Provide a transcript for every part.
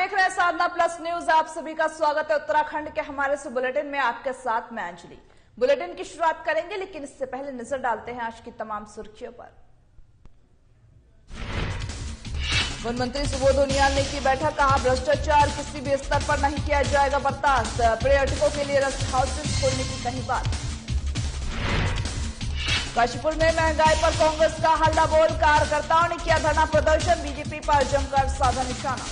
देख रहे हैं साधना प्लस न्यूज। आप सभी का स्वागत है उत्तराखंड के हमारे इस बुलेटिन में। आपके साथ मैं अंजलि। बुलेटिन की शुरुआत करेंगे, लेकिन इससे पहले नजर डालते हैं आज की तमाम सुर्खियों पर। वन मंत्री सुबोध उनियाल ने की बैठक, कहा भ्रष्टाचार किसी भी स्तर पर नहीं किया जाएगा बर्दाश्त। पर्यटकों के लिए रेस्ट हाउसेस खोलने की कही बात। काशीपुर में महंगाई पर कांग्रेस का हल्ला बोल, कार्यकर्ताओं ने किया धरना प्रदर्शन, बीजेपी पर जमकर साधा निशाना।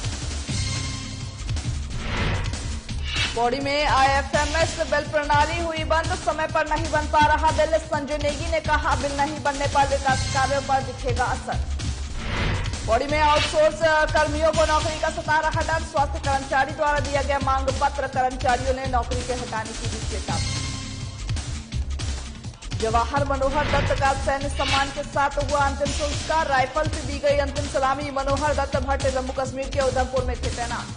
पौड़ी में आईएफएमएस बिल प्रणाली हुई बंद, समय पर नहीं बन पा रहा बिल। संजय नेगी ने कहा बिल नहीं बनने पर विकास कार्यों पर दिखेगा असर। पौड़ी में आउटसोर्स कर्मियों को नौकरी का सता रहा डर, स्वास्थ्य कर्मचारी द्वारा दिया गया मांग पत्र, कर्मचारियों ने नौकरी के हटाने की दी चेतावनी। जवाहर मनोहर दत्त का सैन्य सम्मान के साथ हुआ अंतिम संस्कार, राइफल से दी गई अंतिम सलामी। मनोहर दत्त भट्ट जम्मू कश्मीर के उधमपुर में थे तैनात।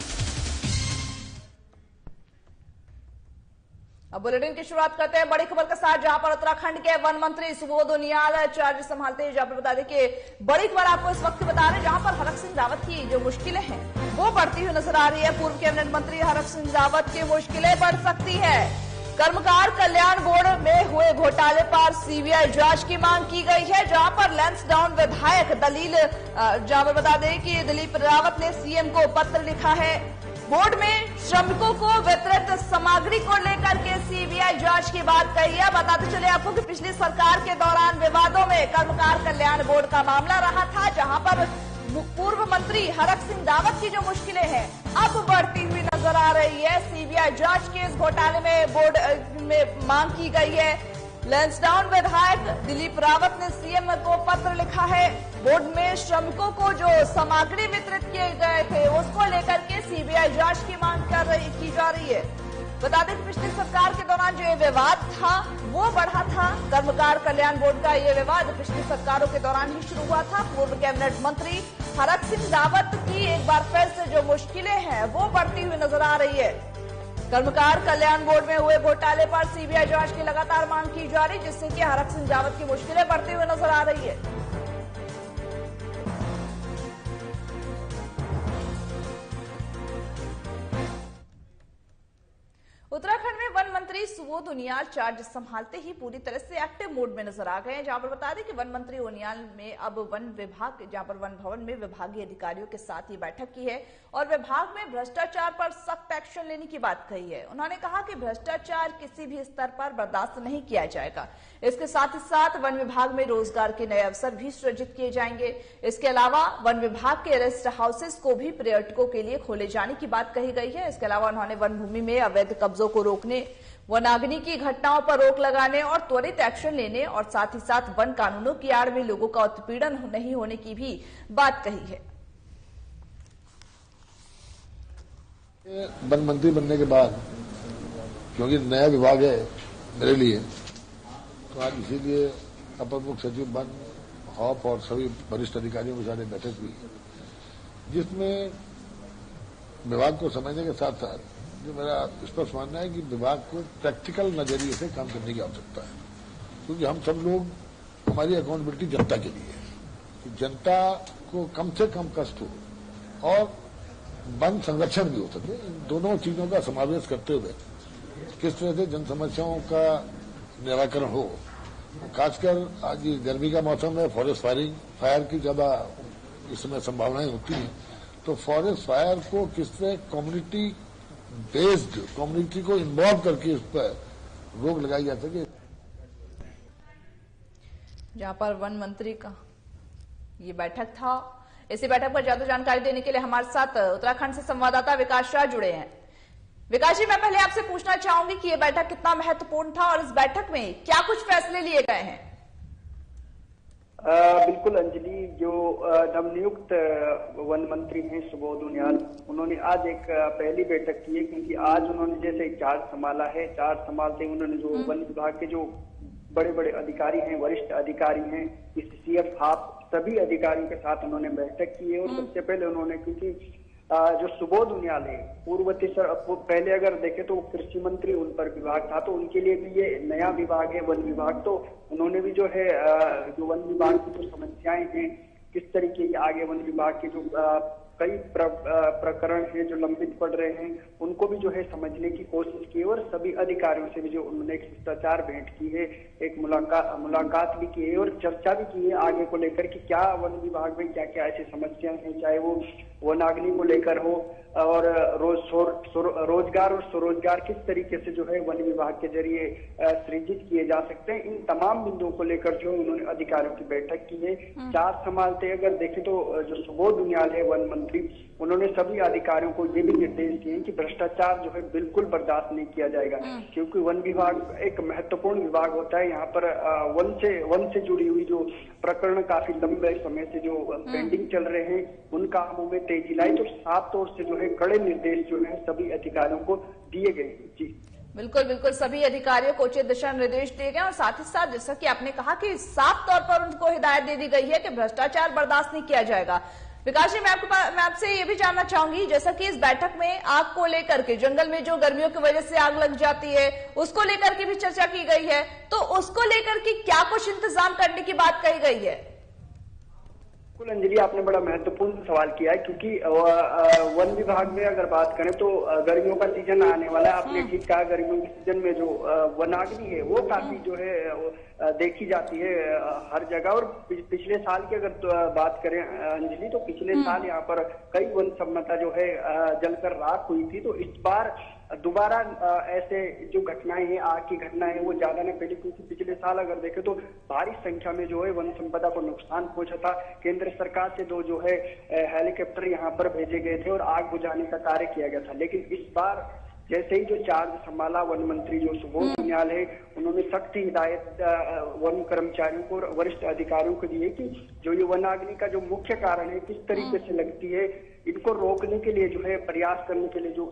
अब बुलेटिन की शुरुआत करते हैं बड़ी खबर के साथ, जहां पर उत्तराखंड के वन मंत्री सुबोध उनियाल चार्ज संभालते हैं। जहां पर बता दें कि बड़ी खबर आपको इस वक्त बता रहे हैं, जहां पर हरक सिंह रावत की जो मुश्किलें हैं वो बढ़ती हुई नजर आ रही है। पूर्व कैबिनेट मंत्री हरक सिंह रावत की मुश्किलें बढ़ सकती है। कर्मकार कल्याण बोर्ड में हुए घोटाले पर सीबीआई जांच की मांग की गई है, जहां पर लैंसडाउन विधायक जहां पर बता दें कि दिलीप रावत ने सीएम को पत्र लिखा है। बोर्ड में श्रमिकों को वितरित सामग्री को लेकर के सीबीआई जांच की बात कही है। बताते चले आपको कि पिछली सरकार के दौरान विवादों में कर्मकार कल्याण बोर्ड का मामला रहा था, जहां पर पूर्व मंत्री हरक सिंह रावत की जो मुश्किलें हैं अब बढ़ती हुई नजर आ रही है। सीबीआई जांच के इस घोटाले में बोर्ड में मांग की गई है। लैंसडाउन विधायक दिलीप रावत ने सीएम को पत्र लिखा है। बोर्ड में श्रमिकों को जो सामग्री वितरित किए गए थे उसको लेकर के सीबीआई जांच की मांग की जा रही है। बता दें कि पिछली सरकार के दौरान जो ये विवाद था वो बढ़ा था। कर्मकार कल्याण बोर्ड का ये विवाद पिछली सरकारों के दौरान ही शुरू हुआ था। पूर्व कैबिनेट मंत्री हरक सिंह रावत की एक बार फिर से जो मुश्किलें हैं वो बढ़ती हुई नजर आ रही है। कर्मकार कल्याण बोर्ड में हुए घोटाले पर सीबीआई जांच की लगातार मांग की जा रही, जिससे कि हरक सिंह रावत की मुश्किलें बढ़ती हुई नजर आ रही है। उत्तराखंड में वन मंत्री सुबोध उनियाल चार्ज संभालते ही पूरी तरह से एक्टिव मोड में नजर आ गए हैं। जहां पर बता दें कि वन मंत्री उनियाल में अब वन विभाग, जहां पर वन भवन में विभागीय अधिकारियों के साथ ही बैठक की है और विभाग में भ्रष्टाचार पर सख्त एक्शन लेने की बात कही है। उन्होंने कहा कि भ्रष्टाचार किसी भी स्तर पर बर्दाश्त नहीं किया जाएगा। इसके साथ ही साथ वन विभाग में रोजगार के नए अवसर भी सृजित किए जाएंगे। इसके अलावा वन विभाग के रेस्ट हाउसेस को भी पर्यटकों के लिए खोले जाने की बात कही गई है। इसके अलावा उन्होंने वन भूमि में अवैध कब्जों को रोकने, वनाग्नि की घटनाओं पर रोक लगाने और त्वरित एक्शन लेने और साथ ही साथ वन कानूनों की आड़ में लोगों का उत्पीड़न नहीं होने की भी बात कही है। वन मंत्री बनने के बाद, क्योंकि नया विभाग है मेरे लिए, तो आज इसीलिए अपर मुख्य सचिव वन, हॉप और सभी वरिष्ठ अधिकारियों के साथ बैठक हुई, जिसमें विभाग को समझने के साथ साथ जो मेरा स्पष्ट मानना है कि विभाग को प्रैक्टिकल नजरिए से काम करने की आवश्यकता है। क्योंकि हम सब लोग, हमारी अकाउंटेबिलिटी जनता के लिए है कि जनता को कम से कम कष्ट हो और वन संरक्षण भी हो सके। इन दोनों चीजों का समावेश करते हुए किस तरह से जन समस्याओं का निराकरण हो। खासकर आज ये गर्मी का मौसम है, फॉरेस्ट फायर की ज्यादा इस समय संभावनाएं होती हैं, तो फॉरेस्ट फायर को किस तरह कम्युनिटी बेस्ड, कम्युनिटी को इन्वॉल्व करके इस पर रोक लगाई जा सके। जहां पर वन मंत्री का ये बैठक था, इसी बैठक पर ज्यादा जानकारी देने के लिए हमारे साथ उत्तराखंड से संवाददाता विकास शाह जुड़े हैं। विकास जी, मैं पहले आपसे पूछना चाहूंगी कि ये बैठक कितना महत्वपूर्ण था और इस बैठक में क्या कुछ फैसले लिए गए हैं? बिल्कुल अंजलि, जो नवनियुक्त वन मंत्री हैं सुबोध उनियाल, उन्होंने आज एक पहली बैठक की है, क्योंकि आज उन्होंने जैसे चार्ज संभाला है। चार्ज संभालते ही उन्होंने जो वन विभाग के जो बड़े बड़े अधिकारी हैं, वरिष्ठ अधिकारी हैं, सीएफ, हाप, सभी अधिकारियों के साथ उन्होंने बैठक की है। और सबसे पहले उन्होंने, क्योंकि जो सुबोध उनियाल है पहले अगर देखें तो कृषि मंत्री उन पर विभाग था, तो उनके लिए भी ये नया विभाग है वन विभाग। तो उन्होंने भी जो है जो वन विभाग की जो समस्याएं हैं, किस तरीके की आगे वन विभाग की जो कई प्रकरण हैं जो लंबित पड़ रहे हैं, उनको भी जो है समझने की कोशिश की और सभी अधिकारियों से भी जो उन्होंने एक शिष्टाचार भेंट की है, एक मुलाकात भी की है और चर्चा भी की है आगे को लेकर कि क्या वन विभाग में क्या क्या ऐसी समस्याएं हैं, चाहे वो वनाग्नि को लेकर हो और रोजगार और स्वरोजगार किस तरीके से जो है वन विभाग के जरिए सृजित किए जा सकते हैं। इन तमाम बिंदुओं को लेकर जो उन्होंने अधिकारियों की बैठक की है। चार्ज संभालते अगर देखें तो जो सुबोध उनियाल है वन मंत्री, उन्होंने सभी अधिकारियों को ये भी निर्देश दिए कि भ्रष्टाचार जो है बिल्कुल बर्दाश्त नहीं किया जाएगा, क्योंकि वन विभाग एक महत्वपूर्ण विभाग होता है। यहाँ पर वन से जुड़ी हुई जो प्रकरण काफी लंबे समय से जो पेंडिंग चल रहे हैं, उन कामों में तेजी लाई, तो साफ तौर से जो है कड़े निर्देश जो है सभी अधिकारियों को दिए गए। जी बिल्कुल बिल्कुल, सभी अधिकारियों को उचित दिशा निर्देश दिए गए और साथ ही साथ जैसा कि आपने कहा कि साफ तौर पर उनको हिदायत दे दी गई है कि भ्रष्टाचार बर्दाश्त नहीं किया जाएगा। विकास जी, मैं आपसे ये भी जानना चाहूंगी, जैसा कि इस बैठक में आग को लेकर के, जंगल में जो गर्मियों की वजह से आग लग जाती है उसको लेकर के भी चर्चा की गई है, तो उसको लेकर के क्या कुछ इंतजाम करने की बात कही गई है? बिल्कुल अंजलि, आपने बड़ा महत्वपूर्ण सवाल किया है, क्योंकि वन विभाग में अगर बात करें तो गर्मियों का सीजन आने वाला है। आपने ठीक कहा, गर्मियों के सीजन में जो वनाग्नि है वो काफी जो है देखी जाती है हर जगह। और पिछले साल की अगर बात करें अंजलि, तो पिछले साल यहाँ पर कई वन सम्पदा जो है जलकर राख हुई थी। तो इस बार दोबारा ऐसे जो घटनाएं हैं, आग की घटनाएं, वो ज्यादा न फैली, क्योंकि पिछले साल अगर देखें तो भारी संख्या में जो है वन संपदा को नुकसान पहुंचा था। केंद्र सरकार से दो जो है हेलीकॉप्टर यहाँ पर भेजे गए थे और आग बुझाने का कार्य किया गया था। लेकिन इस बार जैसे ही जो चार्ज संभाला वन मंत्री जो सुबोध उनियाल है, उन्होंने सख्त हिदायत वन कर्मचारियों को और वरिष्ठ अधिकारियों को दी है कि जो ये वनाग्नि का जो मुख्य कारण है, किस तरीके से लगती है, इनको रोकने के लिए जो है प्रयास करने के लिए जो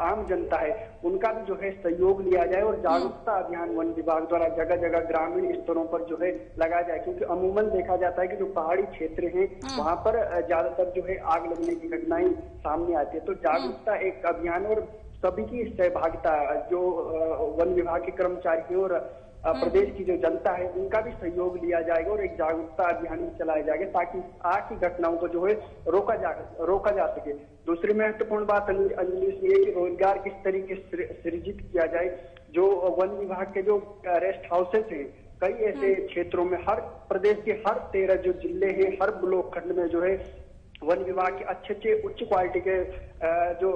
आम जनता है उनका भी जो है सहयोग लिया जाए और जागरूकता अभियान वन विभाग द्वारा जगह जगह ग्रामीण स्तरों पर जो है लगाया जाए। क्योंकि अमूमन देखा जाता है कि जो पहाड़ी क्षेत्र हैं वहां पर ज्यादातर जो है आग लगने की घटनाएं सामने आती है। तो जागरूकता एक अभियान और सभी की सहभागिता, जो वन विभाग के कर्मचारी और प्रदेश की जो जनता है उनका भी सहयोग लिया जाएगा और एक जागरूकता अभियान भी चलाया जाएगा, ताकि आग की घटनाओं को जो है रोका जा सके। दूसरी महत्वपूर्ण बात अंजलि ये है कि रोजगार किस तरीके से सृजित किया जाए। जो वन विभाग के जो रेस्ट हाउसेस हैं, कई ऐसे क्षेत्रों में, हर प्रदेश के हर 13 जो जिले हैं, हर ब्लॉक खंड में जो है वन विभाग के अच्छे उच्च क्वालिटी के जो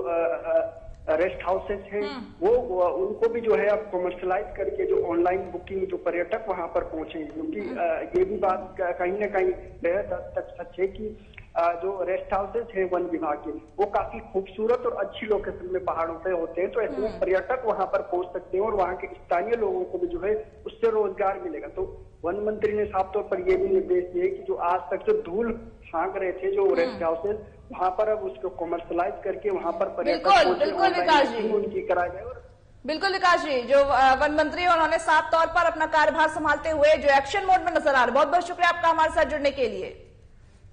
रेस्ट हाउसेस हैं, वो उनको भी जो है अब कमर्शलाइज करके जो ऑनलाइन बुकिंग, जो पर्यटक वहां पर पहुंचे, क्योंकि ये भी बात कहीं ना कहीं बेहद हद तक सच है कि जो रेस्ट हाउसेस है वन विभाग के, वो काफी खूबसूरत और अच्छी लोकेशन में पहाड़ों पे होते हैं। तो ऐसे में पर्यटक वहां पर पहुंच सकते हैं और वहां के स्थानीय लोगों को भी जो है उससे रोजगार मिलेगा। तो वन मंत्री ने साफ तौर पर यह भी निर्देश दिए कि जो आज तक जो धूल छांक रहे थे जो रेस्ट हाउसेस, वहां पर अब उसको कमर्शलाइज करके वहां पर पर्यटक उनकी कराया जाए। बिल्कुल विकास जी, जो वन मंत्री उन्होंने साफ तौर पर अपना कार्यभार संभालते हुए जो एक्शन मोड में नजर आ रहे, बहुत बहुत शुक्रिया आपका हमारे साथ जुड़ने के लिए।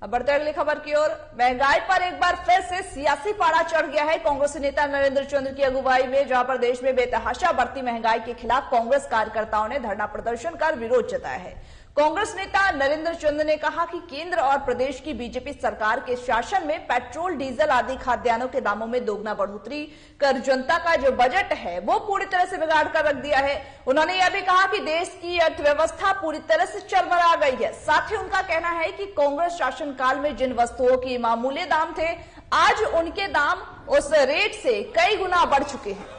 अब बढ़ते अगली खबर की ओर। महंगाई पर एक बार फिर से सियासी पारा चढ़ गया है कांग्रेस नेता नरेंद्र चंद्र की अगुवाई में, जहां पर देश में बेतहाशा बढ़ती महंगाई के खिलाफ कांग्रेस कार्यकर्ताओं ने धरना प्रदर्शन कर विरोध जताया है। कांग्रेस नेता नरेंद्र चंद्र ने कहा कि केंद्र और प्रदेश की बीजेपी सरकार के शासन में पेट्रोल, डीजल आदि खाद्यान्नों के दामों में दोगुना बढ़ोतरी कर जनता का जो बजट है वो पूरी तरह से बिगाड़ कर रख दिया है। उन्होंने यह भी कहा कि देश की अर्थव्यवस्था पूरी तरह से चरमरा गई है। साथ ही उनका कहना है कि कांग्रेस शासनकाल में जिन वस्तुओं की मामूली दाम थे, आज उनके दाम उस रेट से कई गुना बढ़ चुके हैं।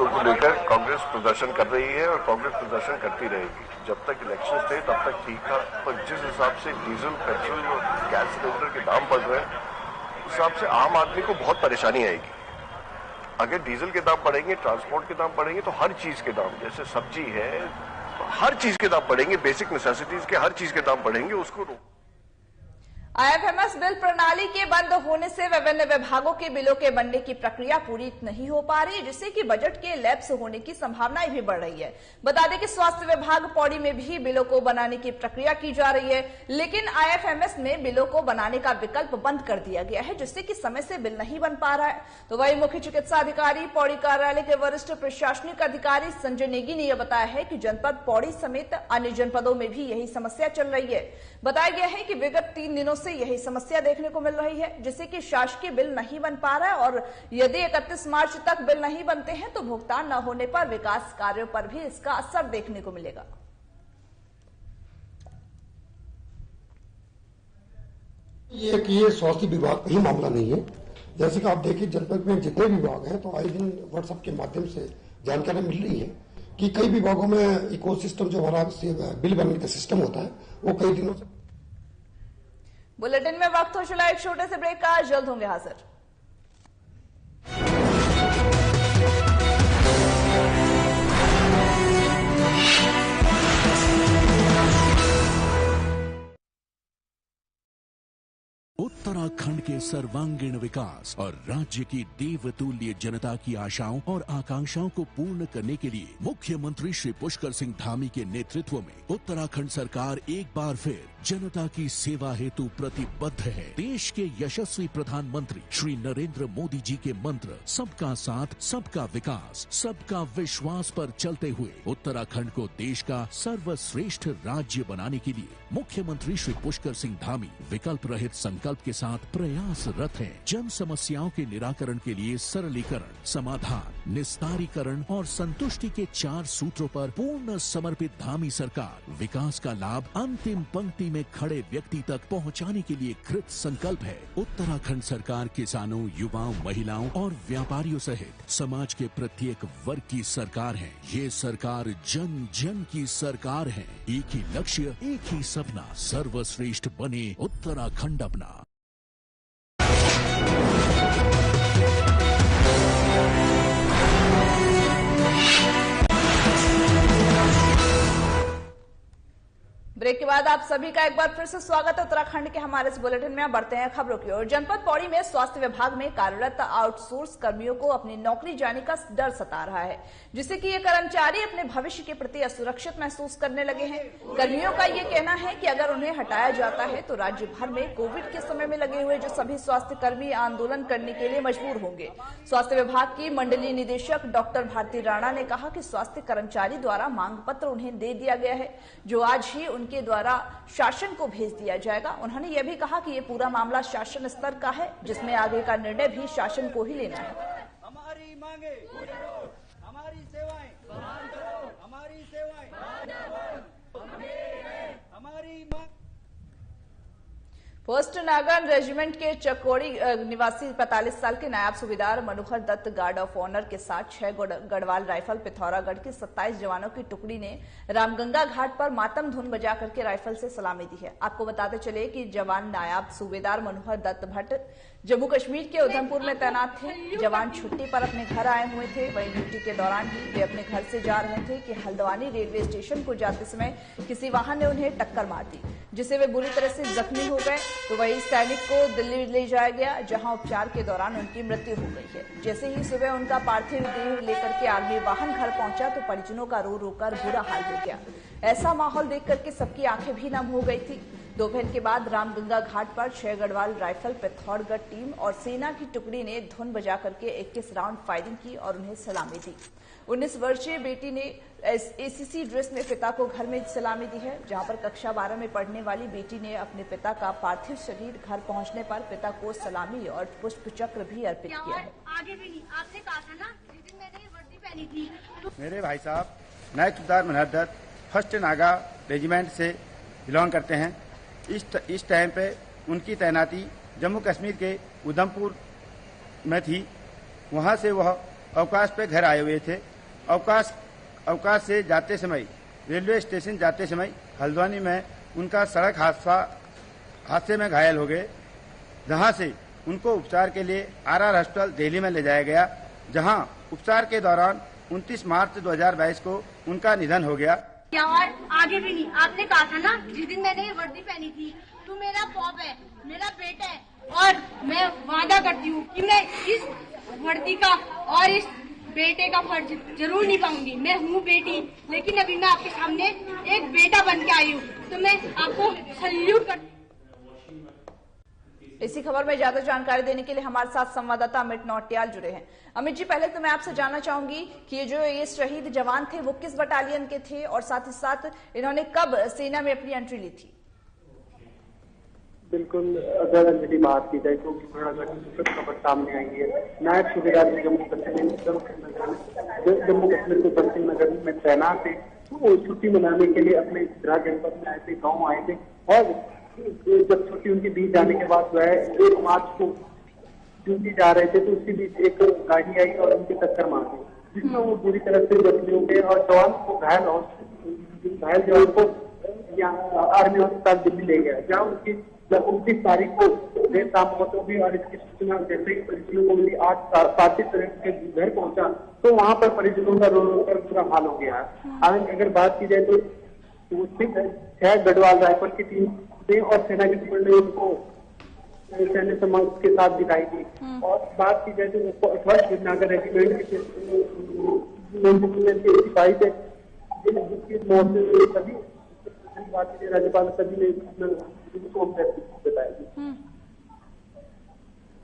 को लेकर कांग्रेस प्रदर्शन कर रही है और कांग्रेस प्रदर्शन करती रहेगी। जब तक इलेक्शन थे तब तक ठीक था, पर जिस हिसाब से डीजल, पेट्रोल और गैस सिलेंडर के दाम बढ़ रहे हैं, उस हिसाब से आम आदमी को बहुत परेशानी आएगी। अगर डीजल के दाम बढ़ेंगे, ट्रांसपोर्ट के दाम बढ़ेंगे, तो हर चीज के दाम, जैसे सब्जी है, हर चीज के दाम बढ़ेंगे, बेसिक नेसेसिटीज के हर चीज के दाम बढ़ेंगे, उसको आईएफएमएस बिल प्रणाली के बंद होने से विभिन्न विभागों के बिलों के बनने की प्रक्रिया पूरी नहीं हो पा रही है, जिससे कि बजट के लैप्स होने की संभावनाएं भी बढ़ रही है। बता दें कि स्वास्थ्य विभाग पौड़ी में भी बिलों को बनाने की प्रक्रिया की जा रही है, लेकिन आईएफएमएस में बिलों को बनाने का विकल्प बंद कर दिया गया है, जिससे कि समय से बिल नहीं बन पा रहा है। तो वही मुख्य चिकित्सा अधिकारी पौड़ी कार्यालय के वरिष्ठ प्रशासनिक अधिकारी संजय नेगी ने यह बताया है कि जनपद पौड़ी समेत अन्य जनपदों में भी यही समस्या चल रही है। बताया गया है कि विगत 3 दिनों से यही समस्या देखने को मिल रही है, जिससे कि शासकीय बिल नहीं बन पा रहा है और यदि 31 मार्च तक बिल नहीं बनते हैं तो भुगतान न होने पर विकास कार्यों पर भी इसका असर देखने को मिलेगा। ये स्वास्थ्य विभाग का ही मामला नहीं है। जैसे कि आप देखिए जनपद में जितने विभाग हैं तो आए दिन व्हाट्सएप के माध्यम से जानकारी मिल रही है कि कई विभागों में इकोसिस्टम जो हमारा बिल बनने का सिस्टम होता है वो कई दिनों से। बुलेटिन में वक्त हो चला एक छोटे से ब्रेक का, जल्द होंगे हाजिर। उत्तराखंड के सर्वांगीण विकास और राज्य की देवतुल्य जनता की आशाओं और आकांक्षाओं को पूर्ण करने के लिए मुख्यमंत्री श्री पुष्कर सिंह धामी के नेतृत्व में उत्तराखंड सरकार एक बार फिर जनता की सेवा हेतु प्रतिबद्ध है। देश के यशस्वी प्रधानमंत्री श्री नरेंद्र मोदी जी के मंत्र सबका साथ, सबका विकास, सबका विश्वास पर चलते हुए उत्तराखंड को देश का सर्वश्रेष्ठ राज्य बनाने के लिए मुख्यमंत्री श्री पुष्कर सिंह धामी विकल्प रहित संकल्प के साथ प्रयासरत हैं। जन समस्याओं के निराकरण के लिए सरलीकरण, समाधान, निस्तारीकरण और संतुष्टि के 4 सूत्रों पर पूर्ण समर्पित धामी सरकार विकास का लाभ अंतिम पंक्ति में खड़े व्यक्ति तक पहुंचाने के लिए कृत संकल्प है। उत्तराखंड सरकार किसानों, युवाओं, महिलाओं और व्यापारियों सहित समाज के प्रत्येक वर्ग की सरकार है। ये सरकार जन जन की सरकार है। एक ही लक्ष्य, एक ही सपना, सर्वश्रेष्ठ बने उत्तराखंड अपना। ब्रेक के बाद आप सभी का एक बार फिर से स्वागत है उत्तराखंड के हमारे इस बुलेटिन में। बढ़ते हैं खबरों की ओर। जनपद पौड़ी में स्वास्थ्य विभाग में कार्यरत आउटसोर्स कर्मियों को अपनी नौकरी जाने का डर सता रहा है, जिससे कि ये कर्मचारी अपने भविष्य के प्रति असुरक्षित महसूस करने लगे हैं। कर्मियों का ये कहना है कि अगर उन्हें हटाया जाता है तो राज्य भर में कोविड के समय में लगे हुए जो सभी स्वास्थ्य कर्मी आंदोलन करने के लिए मजबूर होंगे। स्वास्थ्य विभाग की मंडलीय निदेशक डॉक्टर भारती राणा ने कहा कि स्वास्थ्य कर्मचारी द्वारा मांग पत्र उन्हें दे दिया गया है, जो आज ही के द्वारा शासन को भेज दिया जाएगा। उन्होंने यह भी कहा कि यह पूरा मामला शासन स्तर का है, जिसमें आगे का निर्णय भी शासन को ही लेना है। हमारी मांगे, हमारी सेवाएं, हमारी सेवाएं, हमारी मांग। फर्स्ट नागन रेजिमेंट के चकोड़ी निवासी 45 साल के नायब सूबेदार मनोहर दत्त गार्ड ऑफ ऑनर के साथ 6 गढ़वाल राइफल पिथौरागढ़ के 27 जवानों की टुकड़ी ने रामगंगा घाट पर मातम धुन बजा करके राइफल से सलामी दी है। आपको बताते चले कि जवान नायब सूबेदार मनोहर दत्त भट्ट जम्मू कश्मीर के उधमपुर में तैनात थे। जवान छुट्टी पर अपने घर आए हुए थे। वहीं ड्यूटी के दौरान ही वे अपने घर से जा रहे थे कि हल्द्वानी रेलवे स्टेशन को जाते समय किसी वाहन ने उन्हें टक्कर मार दी, जिससे वे बुरी तरह से जख्मी हो गए। तो वही सैनिक को दिल्ली ले जाया गया, जहां उपचार के दौरान उनकी मृत्यु हो गई है। जैसे ही सुबह उनका पार्थिव देह लेकर के आर्मी वाहन घर पहुंचा तो परिजनों का रो रो कर बुरा हाल हो गया। ऐसा माहौल देख करके सबकी आंखें भी नम हो गई थी। दोपहर के बाद रामगंगा घाट पर 6 गढ़वाल राइफल पिथौरागढ़ टीम और सेना की टुकड़ी ने धुन बजा करके 21 राउंड फायरिंग की और उन्हें सलामी दी। 19 वर्षीय बेटी ने एसीसी ड्रेस में पिता को घर में सलामी दी है, जहां पर कक्षा 12 में पढ़ने वाली बेटी ने अपने पिता का पार्थिव शरीर घर पहुंचने पर पिता को सलामी और पुष्प चक्र भी अर्पित किया है। आगे भी नहीं, आपने कहा था ना जिस दिन मैंने वर्दी पहनी थी। मेरे भाई साहब नायब सूबेदार मनोहर दत्त फर्स्ट नागा रेजिमेंट से बिलोंग करते हैं। इस टाइम पे उनकी तैनाती जम्मू कश्मीर के उधमपुर में थी। वहां से वह अवकाश पे घर आए हुए थे। अवकाश से जाते समय रेलवे स्टेशन जाते समय हल्द्वानी में उनका सड़क हादसे में घायल हो गए, जहां से उनको उपचार के लिए आरआर हॉस्पिटल दिल्ली में ले जाया गया, जहां उपचार के दौरान 29 मार्च 2022 को उनका निधन हो गया। और आगे भी नहीं, आपने कहा था ना जिस दिन मैंने ये वर्दी पहनी थी तू मेरा पॉप है, मेरा बेटा है और मैं वादा करती हूँ कि मैं इस वर्दी का और इस बेटे का फर्ज जरूर निभाऊंगी। मैं हूँ बेटी, लेकिन अभी मैं आपके सामने एक बेटा बन के आई हूँ, तो मैं आपको सल्यूट करती हूँ। इसी खबर में ज्यादा जानकारी देने के लिए हमारे साथ संवाददाता अमित नौटियाल जुड़े हैं। अमित जी, पहले तो मैं आपसे जानना चाहूंगी कि ये शहीद जवान थे वो किस बटालियन के थे और साथ ही साथ इन्होंने कब सेना में अपनी एंट्री ली थी? बिल्कुल, अगर मेरी बात की जाए तो खबर सामने आई है। नायब सूबेदार जम्मू कश्मीर को दक्षिण नगर में तैनात थे। वो छुट्टी मनाने के लिए अपने गुजरात जनपद में ऐसे गाँव आए थे और जब छुट्टी उनकी बीत जाने के बाद जो है 1 मार्च को ड्यूटी जा रहे थे तो उसी बीच एक गाड़ी आई और उनकी टक्कर मार दी, जिसमें वो पूरी तरह से जख्मी हो गए और जवान को घायल जवान को यहाँ आर्मी अस्पताल दिल्ली ले गया, जहाँ उनकी 29 तारीख को देर शाम मौत हो गई। और इसकी सूचना जैसे ही परिजनों को मिली 8 के घर पहुंचा तो वहां पर परिजनों का रो रो कर बुरा हाल हो गया है। अगर बात की जाए तो 6 गढ़वाल राइफल की टीम और सेना के टुकड़े ने उनको सैन्य सम्मान के साथ दिखाई दी। और बात की जाए तो फर्स्ट विजयनगर रेजिमेंट के सिपाही थे जिसकी मौत सभी राज्यपाल सभी ने बताया।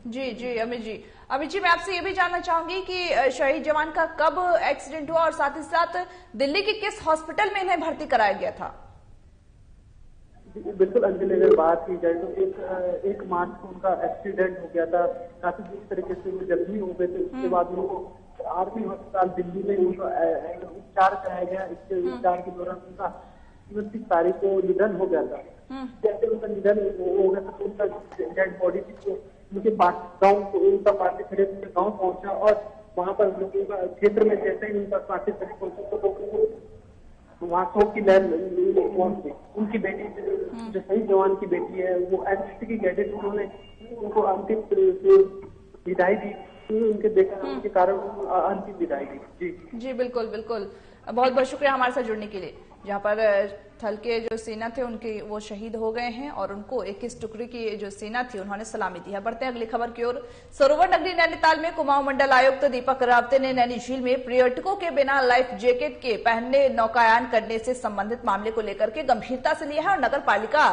जी अमित जी, मैं आपसे ये भी जानना चाहूंगी कि शहीद जवान का कब एक्सीडेंट हुआ और साथ ही साथ दिल्ली के किस हॉस्पिटल में इन्हें भर्ती कराया गया था? बिल्कुल अंजलि, अगर बात की जाए तो 1 मार्च को उनका एक्सीडेंट हो गया था। काफी बुरी तरीके से वो जख्मी हो गए थे। उसके बाद उनको आर्मी अस्पताल दिल्ली में उनका उपचार कराया गया। इसके उपचार के दौरान उनका 29 तारीख को निधन हो गया था। जैसे उनका निधन हो गया तो उनका डेड बॉडी उनके गाँव उनका पार्थिव शरीर उनके गाँव पहुंचा और वहाँ पर लोगों का क्षेत्र में जैसे ही उनका पार्थिव शरीर पहुंचा तो वहाँ शोक की लहर पहुंच। उनकी बेटी जो शहीद जवान की बेटी है वो एनसीसी की कैडेट, उन्होंने उनको अंतिम विदाई दी। उनके बेटा के कारण अंतिम विदाई दी। जी बिल्कुल, बहुत बहुत शुक्रिया हमारे साथ जुड़ने के लिए। जहाँ पर थल के जो सेना थे उनके वो शहीद हो गए हैं और उनको 21 टुकड़ी की जो सेना थी उन्होंने सलामी दी है। बढ़ते हैं अगली खबर की ओर। सरोवर नगरी नैनीताल में कुमाऊं मंडल आयुक्त दीपक रावते ने नैनी झील में पर्यटकों के बिना लाइफ जैकेट के पहनने नौकायान करने से संबंधित मामले को लेकर के गंभीरता से लिया है और नगर पालिका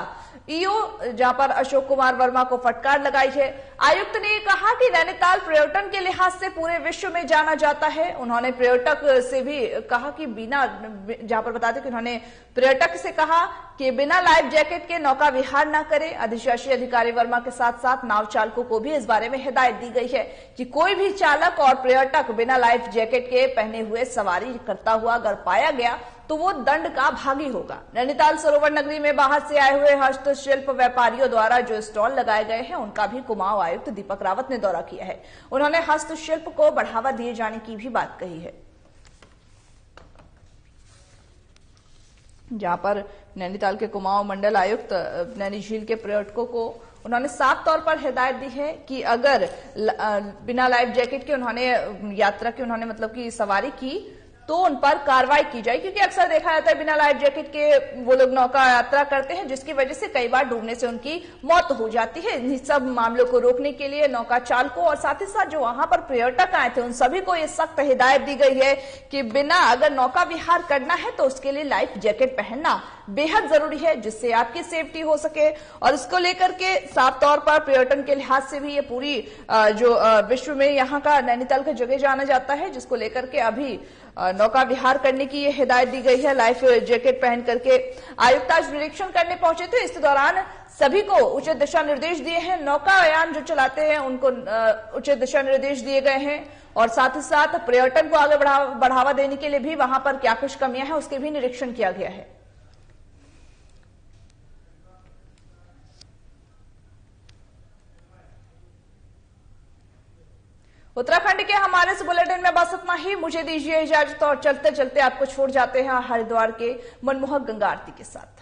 ईओ जहां पर अशोक कुमार वर्मा को फटकार लगाई है। आयुक्त ने कहा कि नैनीताल पर्यटन के लिहाज से पूरे विश्व में जाना जाता है। उन्होंने पर्यटक से भी कहा कि बिना, जहां पर बताते कि उन्होंने पर्यटक से कहा कि बिना लाइफ जैकेट के नौका विहार न करे। अधिशासी अधिकारी वर्मा के साथ साथ नाव चालकों को भी इस बारे में हिदायत दी गई है कि कोई भी चालक और पर्यटक बिना लाइफ जैकेट के पहने हुए सवारी करता हुआ अगर पाया गया तो वो दंड का भागी होगा। नैनीताल सरोवर नगरी में बाहर से आए हुए हस्तशिल्प व्यापारियों द्वारा जो स्टॉल लगाए गए हैं उनका भी कुमाऊं आयुक्त दीपक रावत ने दौरा किया है। उन्होंने हस्तशिल्प को बढ़ावा दिए जाने की भी बात कही है। जहां पर नैनीताल के कुमाऊं मंडल आयुक्त नैनी झील के पर्यटकों को उन्होंने साफ तौर पर हिदायत दी है कि अगर बिना लाइफ जैकेट के उन्होंने यात्रा की उन्होंने मतलब की सवारी की तो उन पर कार्रवाई की जाए, क्योंकि अक्सर देखा जाता है बिना लाइफ जैकेट के वो लोग नौका यात्रा करते हैं जिसकी वजह से कई बार डूबने से उनकी मौत हो जाती है। इन सब मामलों को रोकने के लिए नौका चालकों और साथ ही साथ जो वहां पर पर्यटक आए थे उन सभी को ये सख्त हिदायत दी गई है कि बिना अगर नौका विहार करना है तो उसके लिए लाइफ जैकेट पहनना बेहद जरूरी है जिससे आपकी सेफ्टी हो सके। और इसको लेकर के साफ तौर पर पर्यटन के लिहाज से भी ये पूरी जो विश्व में यहाँ का नैनीताल का जगह जाना जाता है, जिसको लेकर के अभी नौका विहार करने की ये हिदायत दी गई है लाइफ जैकेट पहन करके। आयुक्त आज निरीक्षण करने पहुंचे थे, इस दौरान सभी को उचित दिशा निर्देश दिए हैं। नौकायान जो चलाते हैं उनको उचित दिशा निर्देश दिए गए हैं और साथ ही साथ पर्यटन को आगे बढ़ावा देने के लिए भी वहां पर क्या कुछ कमियां हैं उसके भी निरीक्षण किया गया है। उत्तराखंड के हमारे इस बुलेटिन में बस इतना ही। मुझे दीजिए इजाजत और चलते चलते आपको छोड़ जाते हैं हरिद्वार के मनमोहक गंगा आरती के साथ।